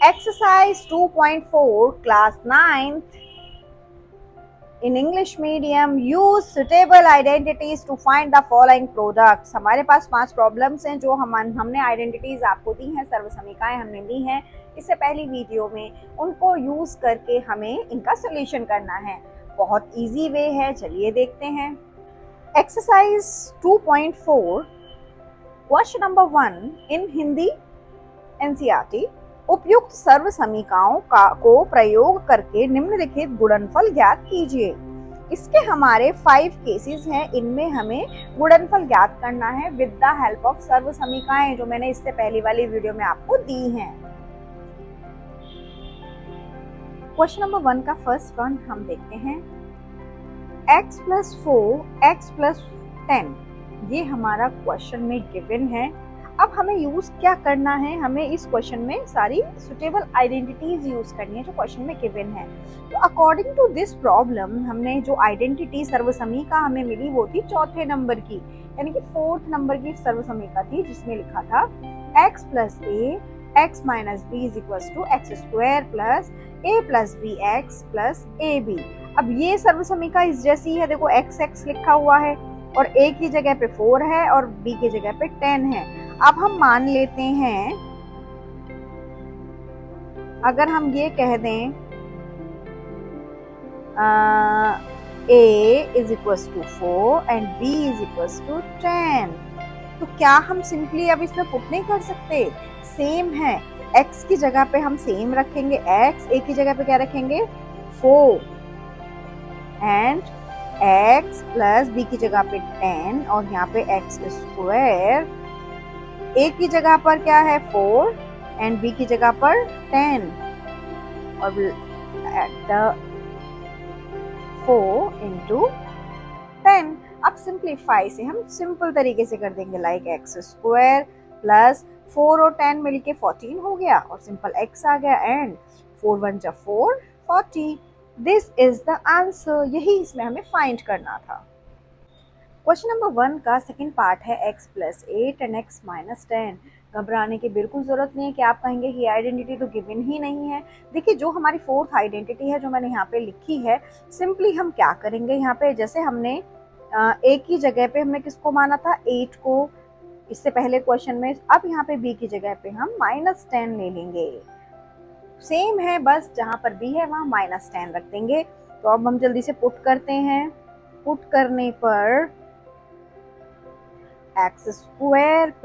Exercise 2.4 class 9th in English medium, use suitable identities to find the following products। हमारे पास 5 problems हैं जो हमने identities आपको दी हैं, सर्वसमीकाएं हमने दी हैं इससे पहली वीडियो में। उनको यूज करके हमें इनका सोल्यूशन करना है। बहुत इजी वे है, चलिए देखते हैं। एक्सरसाइज 2.4 क्वेश्चन नंबर 1 इन हिंदी एनसीईआरटी। उपयुक्त सर्वसमीकाओं को प्रयोग करके निम्नलिखित गुणनफल ज्ञात कीजिए। इसके हमारे 5 केसेस हैं, इनमें हमें गुणनफल ज्ञात करना है विद द हेल्प ऑफ सर्वसमीकाएं जो मैंने इससे पहली वाली वीडियो में आपको दी हैं। क्वेश्चन नंबर 1 का फर्स्ट वन हम देखते हैं। x + 4 x + 10 ये हमारा क्वेश्चन में गिवन है। अब हमें यूज क्या करना है, हमें इस क्वेश्चन में सारी सुटेबल आइडेंटिटीज यूज करनी है जो क्वेश्चन में गिवन है। तो अकॉर्डिंग टू दिस प्रॉब्लम हमने जो आइडेंटिटी सर्वसमीका हमें मिली वो थी चौथे नंबर की, यानी कि 4th नंबर की सर्वसमीका थी जिसमें लिखा था x + a x - b = x² + a + b x + ab। अब ये सर्वसमीका इस जैसी है, देखो x लिखा हुआ है और a की जगह पे 4 है और b की जगह पे 10 है। अब हम मान लेते हैं, अगर हम ये कह दें a = 4 and b = 10, तो क्या हम सिंपली अब इसमें पुट नहीं कर सकते? सेम है, x की जगह पे हम सेम रखेंगे x, a की जगह पे क्या रखेंगे 4 एंड x + b की जगह पे 10 और यहाँ पे x², a की जगह पर क्या है 4 एंड b की जगह पर 10 और एट द 4 × 10। अब सिंप्लीफाई से हम सिंपल तरीके से कर देंगे, लाइक x² + 4 और 10 मिलके 14 हो गया और सिंपल x आ गया and 4 × 1 = 4 40। This is the answer, यही इसमें हमें फाइंड करना था। क्वेश्चन नंबर 1 का सेकंड पार्ट है x + 8 एंड x - 10। घबराने की बिल्कुल ज़रूरत नहीं है कि आप कहेंगे कि आइडेंटिटी तो गिवन ही नहीं है। देखिए जो हमारी 4th आइडेंटिटी है जो मैंने यहाँ पे लिखी है, सिंपली हम क्या करेंगे, यहाँ पे जैसे हमने a की जगह पे हमने किसको माना था 8 को इससे पहले क्वेश्चन में, अब यहाँ पे b की जगह पे हम -10 ले लेंगे। सेम है, बस जहाँ पर b है वहाँ -10 रख देंगे। तो अब हम जल्दी से पुट करते हैं। पुट करने पर x² +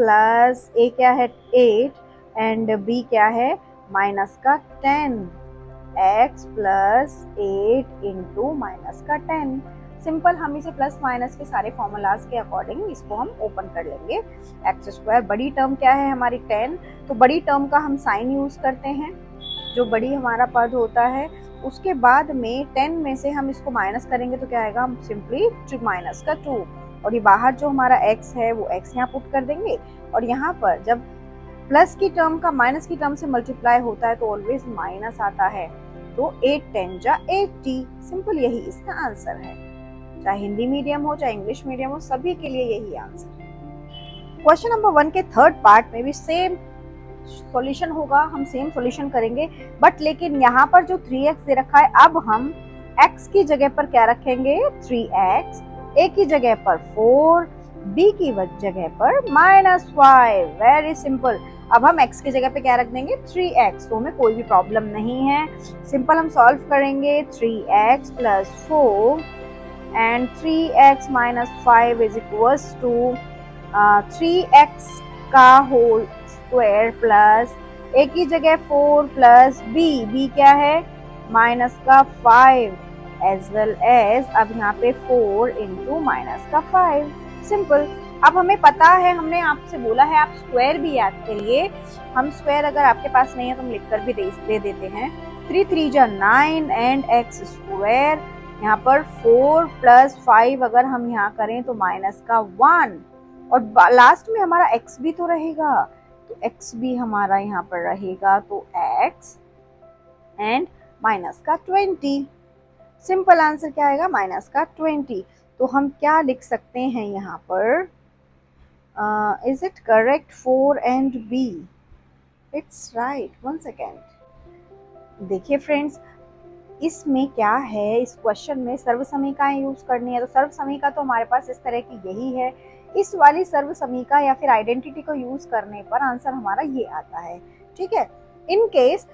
a क्या है 8 एंड b क्या है -10, x + 8 × -10। सिंपल हम इसे प्लस माइनस के सारे फॉर्मूलाज के अकॉर्डिंग इसको हम ओपन कर लेंगे। x², बड़ी टर्म क्या है हमारी 10, तो बड़ी टर्म का हम साइन यूज करते हैं, जो बड़ी हमारा पद होता है उसके बाद में 10 में से हम इसको माइनस करेंगे तो क्या आएगा, हम सिंपली -2 और ये बाहर जो हमारा x है वो x यहाँ पुट कर देंगे और यहाँ पर जब प्लस की टर्म का माइनस की टर्म से मल्टीप्लाई होता है तो ऑलवेज माइनस आता है, तो 8 10 जा 80। सिंपल यही इसका आंसर है, चाहे हिंदी मीडियम हो चाहे इंग्लिश मीडियम हो, सभी के लिए यही आंसर है। क्वेश्चन नंबर 1 के थर्ड पार्ट में भी सेम सॉल्यूशन होगा, हम सेम सॉल्यूशन करेंगे, बट लेकिन यहाँ पर जो 3x दे रखा है, अब हम x की जगह पर क्या रखेंगे 3x, a की जगह पर 4, b की जगह पर -5। Very simple. अब हम x की जगह पे क्या रख देंगे 3x, तो हमें कोई भी प्रॉब्लम नहीं है। सिंपल हम सॉल्व करेंगे 3x + 4 एंड 3x - 5 = 3x का होल स्क्वायर प्लस a की जगह 4 प्लस b क्या है -5 एज वेल एज, अब यहाँ पे 4 × -5। सिंपल। अब हमें पता है, हमने आपसे बोला है आप स्क्वायर भी याद करिए। हम स्क्वायर अगर आपके पास नहीं है तो हम लिखकर भी दे देते हैं। 3 3 जा 9 एंड x², यहाँ पर 4 + 5 अगर हम यहाँ करें तो -1 और लास्ट में हमारा x भी तो रहेगा, तो x भी हमारा यहाँ पर रहेगा, तो x एंड -20। सिंपल आंसर क्या आएगा -20। तो हम क्या लिख सकते हैं यहाँ पर, is it correct 4 and b? It's right. 1 second, देखिए फ्रेंड्स, इसमें क्या है, इस क्वेश्चन में सर्व समीकरण यूज करनी है, तो सर्व समीकरण तो हमारे पास इस तरह की यही है। इस वाली सर्व समीकरण या फिर आइडेंटिटी को यूज करने पर आंसर हमारा ये आता है। ठीक है, इन केस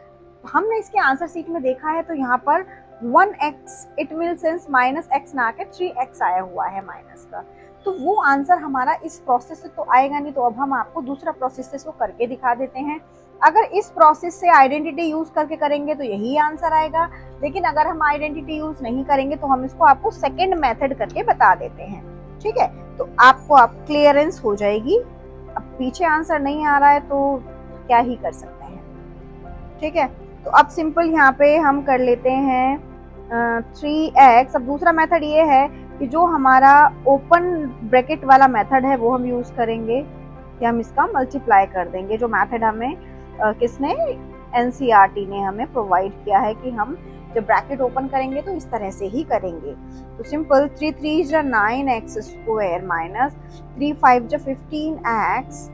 हमने इसके आंसर सीट में देखा है तो यहाँ पर 1x it will sense minus x ना के 3x आया हुआ है माइनस का, तो वो आंसर हमारा इस प्रोसेस से तो आएगा नहीं। तो अब हम आपको दूसरा प्रोसेस से इसको करके दिखा देते हैं। अगर इस प्रोसेस से आइडेंटिटी यूज करके करेंगे तो यही आंसर आएगा, लेकिन अगर हम आइडेंटिटी यूज नहीं करेंगे तो हम इसको आपको सेकेंड मेथड करके बता देते हैं। ठीक है, तो आपको आप क्लियरेंस हो जाएगी। अब पीछे आंसर नहीं आ रहा है तो क्या ही कर सकते हैं। ठीक है, तो अब सिंपल यहाँ पे हम कर लेते हैं 3x। अब दूसरा मेथड ये है कि जो हमारा ओपन ब्रैकेट वाला मेथड है वो हम यूज करेंगे कि हम इसका मल्टीप्लाई कर देंगे, जो मेथड हमें किसने, एनसीईआरटी ने हमें प्रोवाइड किया है कि हम जब ब्रैकेट ओपन करेंगे तो इस तरह से ही करेंगे। तो सिंपल 3 3 जा 9x स्क्वायर माइनस 3 5 जा 15x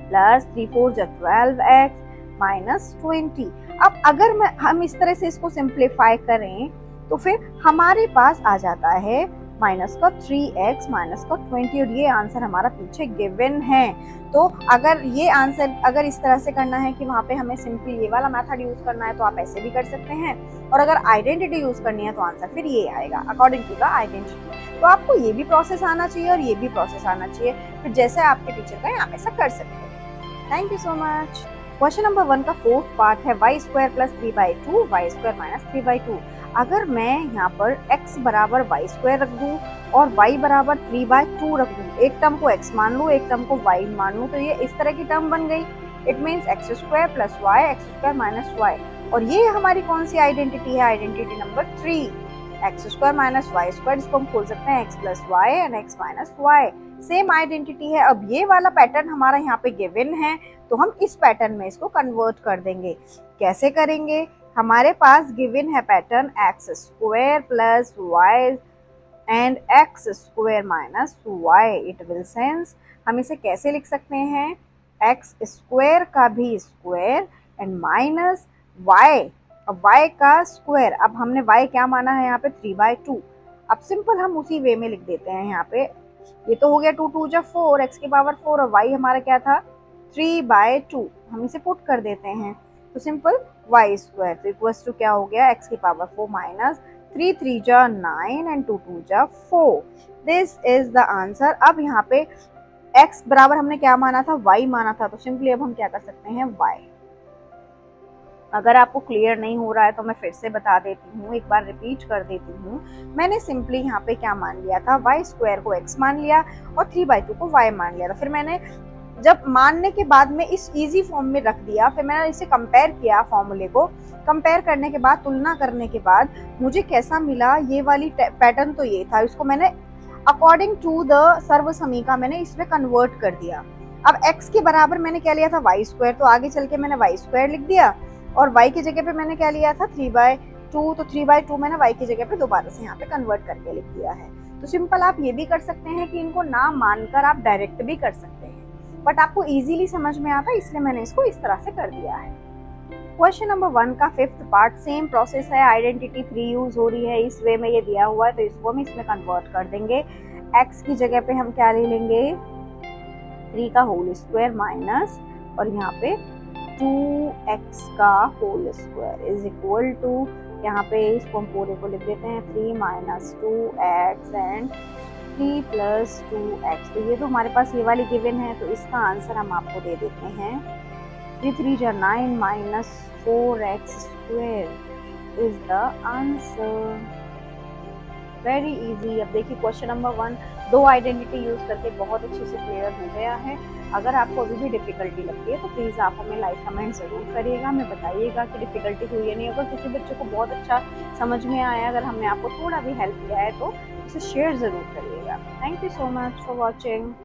प्लस 3 4 जा 12x माइनस 20। अब अगर हम इस तरह से इसको सिंप्लीफाई करें तो फिर हमारे पास आ जाता है माइनस का 3x माइनस का 20, और ये आंसर हमारा पीछे गिवन है। तो अगर ये आंसर अगर इस तरह से करना है कि वहाँ पे हमें सिंपल ये वाला मेथड यूज करना है तो आप ऐसे भी कर सकते हैं, और अगर आइडेंटिटी यूज करनी है तो आंसर फिर ये आएगा अकॉर्डिंग टू द आइडेंटिटी। तो आपको ये भी प्रोसेस आना चाहिए और ये भी प्रोसेस आना चाहिए, फिर जैसे आपके टीचर का आप ऐसा कर सकते हैं। Thank you so much. Question number 1 का फोर्थ पार्ट है y square plus 3/2 y square minus 3/2। अगर मैं यहाँ पर x बराबर y स्क्वायर रख दूँ और y बराबर 3/2 रख दूँ, एक टर्म को x मान लूँ एक टर्म को y मान लूँ, तो ये इस तरह की टर्म बन गई। It means x square plus y x square minus y, और ये हमारी कौन सी आइडेंटिटी है, identity number 3, x square minus y square, इसको हम खोल सकते हैं x plus y and x minus y. Same identity है। अब ये वाला पैटर्न हमारा यहाँ पे गिवन है तो हम इस पैटर्न में इसको कन्वर्ट कर देंगे। कैसे करेंगे, हमारे पास गिवन है pattern x square plus y and x square minus y. It will sense हम इसे कैसे लिख सकते हैं, एक्स स्क्वायर का भी स्क्वायर एंड माइनस वाई, अब y का स्क्वायर। अब हमने y क्या माना है यहाँ पे 3/2। अब सिंपल हम उसी वे में लिख देते हैं। यहाँ पे ये तो हो गया 2 2 जा 4 x की पावर 4 और y हमारा क्या था 3/2, हम इसे पुट कर देते हैं तो सिंपल y स्क्वायर तो इक्वल्स टू क्या हो गया x की पावर 4 माइनस 3 3 जा 9 एंड 2 2 जा 4। This is the answer. अब यहाँ पे x बराबर हमने क्या माना था, y माना था, तो सिंपली अब हम क्या कर सकते हैं y। अगर आपको क्लियर नहीं हो रहा है तो मैं फिर से बता देती हूँ, एक बार रिपीट कर देती हूँ। मैंने सिंपली यहाँ पे क्या मान लिया था, y स्क्वायर को x मान लिया और 3/2 को y मान लिया था। फिर मैंने जब मानने के बाद में इस इजी फॉर्म में रख दिया, फिर मैंने इसे कंपेयर किया, फॉर्मूले को कंपेयर करने के बाद, तुलना करने के बाद मुझे कैसा मिला, ये वाली पैटर्न तो ये था, इसको मैंने अकॉर्डिंग टू द सर्व समीकरण मैंने इसमें कन्वर्ट कर दिया। अब x के बराबर मैंने क्या लिया था y स्क्वायर, तो आगे चल के मैंने y स्क्वायर लिख दिया और y की जगह पे मैंने क्या लिया था 3/2, तो 3/2 मैंने y की जगह पे दोबारा से यहाँ पे कन्वर्ट करके लिख दिया है। तो सिंपल आप ये भी कर सकते हैं कि इनको ना मानकर आप डायरेक्ट भी कर सकते हैं, बट आपको इजीली समझ में आता है इसलिए मैंने इसको इस तरह से कर दिया है। क्वेश्चन नंबर 1 का फिफ्थ पार्ट सेम प्रोसेस है, आइडेंटिटी 3 यूज हो रही है, इस वे में ये दिया हुआ है तो इसको हम इसमें कन्वर्ट कर देंगे। x की जगह पे हम क्या ले लेंगे 3 का होल स्क्वायर माइनस और यहाँ पे 2x का whole square is equal to, यहाँ पे इसको हम पूरे को लिख देते हैं 3 minus 2x and 3 plus 2x। तो ये तो हमारे पास ये वाली गिवन है तो इसका आंसर हम आपको दे देते हैं 3 3 जा 9 minus 4x square is the answer. Very easy. अब देखिए क्वेश्चन नंबर 1 दो आइडेंटिटी यूज करके बहुत अच्छे से क्लियर हो गया है। अगर आपको अभी भी डिफिकल्टी लगती है तो प्लीज़ आप हमें लाइक कमेंट ज़रूर करिएगा, हमें बताइएगा कि डिफिकल्टी हुई है नहीं। अगर किसी बच्चे को बहुत अच्छा समझ में आया, अगर हमने आपको थोड़ा भी हेल्प किया है तो इसे शेयर ज़रूर करिएगा। Thank you so much for watching.